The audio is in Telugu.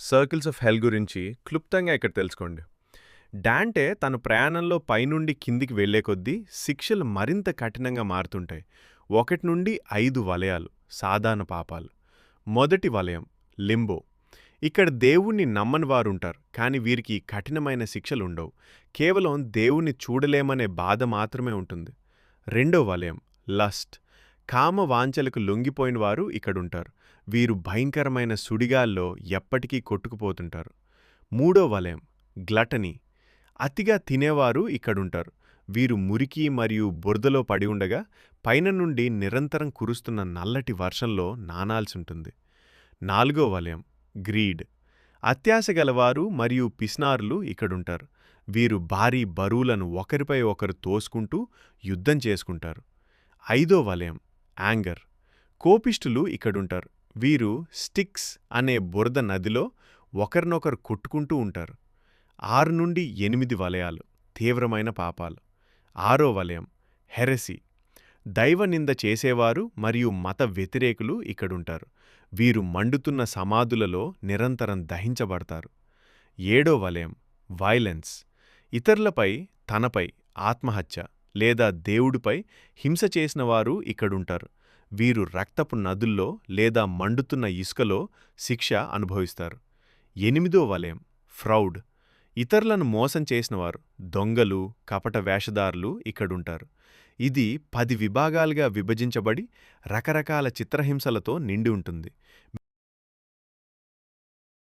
సర్కిల్స్ ఆఫ్ హెల్ గురించి క్లుప్తంగా ఇక్కడ తెలుసుకోండి. డాంటే తన ప్రయాణంలో పైనుండి కిందికి వెళ్లే కొద్దీ శిక్షలు మరింత కఠినంగా మారుతుంటాయి. 1 నుండి 5 వలయాలు సాధారణ పాపాలు. మొదటి వలయం లింబో. ఇక్కడ దేవుణ్ణి నమ్మని వారుంటారు, కానీ వీరికి కఠినమైన శిక్షలుండవు. కేవలం దేవుణ్ణి చూడలేమనే బాధ మాత్రమే ఉంటుంది. రెండో వలయం లస్ట్. కామ వాంఛలకు లొంగిపోయిన వారు ఇక్కడుంటారు. వీరు భయంకరమైన సుడిగాల్లో ఎప్పటికీ కొట్టుకుపోతుంటారు. మూడో వలయం గ్లటనీ. అతిగా తినేవారు ఇక్కడుంటారు. వీరు మురికి మరియు బురదలో పడి ఉండగా పైన నుండి నిరంతరం కురుస్తున్న నల్లటి వర్షంలో నానాల్సుంటుంది. నాలుగో వలయం గ్రీడ్. అత్యాశ గలవారు మరియు పిస్నారులు ఇక్కడుంటారు. వీరు భారీ బరువులను ఒకరిపై ఒకరు తోసుకుంటూ యుద్ధం చేసుకుంటారు. ఐదో వలయం యాంగర్. కోపిష్ఠులు ఇక్కడుంటారు. వీరు స్టిక్స్ అనే బురద నదిలో ఒకరినొకరు కొట్టుకుంటూ ఉంటారు. 6 నుండి 8 వలయాలు తీవ్రమైన పాపాలు. ఆరో వలయం హెరెసీ. దైవ నింద చేసేవారు మరియు మత వ్యతిరేకులు ఇక్కడుంటారు. వీరు మండుతున్న సమాధులలో నిరంతరం దహించబడతారు. ఏడో వలయం వైలెన్స్. ఇతరులపై, తనపై ఆత్మహత్య లేదా దేవుడిపై హింస చేసిన వారు ఇక్కడుంటారు. వీరు రక్తపు నదుల్లో లేదా మండుతున్న ఇసుకలో శిక్ష అనుభవిస్తారు. ఎనిమిదో వలయం ఫ్రౌడ్. ఇతరులను మోసం చేసినవారు, దొంగలు, కపట వేషధారులు ఇక్కడుంటారు. ఇది 10 విభాగాలుగా విభజించబడి రకరకాల చిత్రహింసలతో నిండి ఉంటుంది.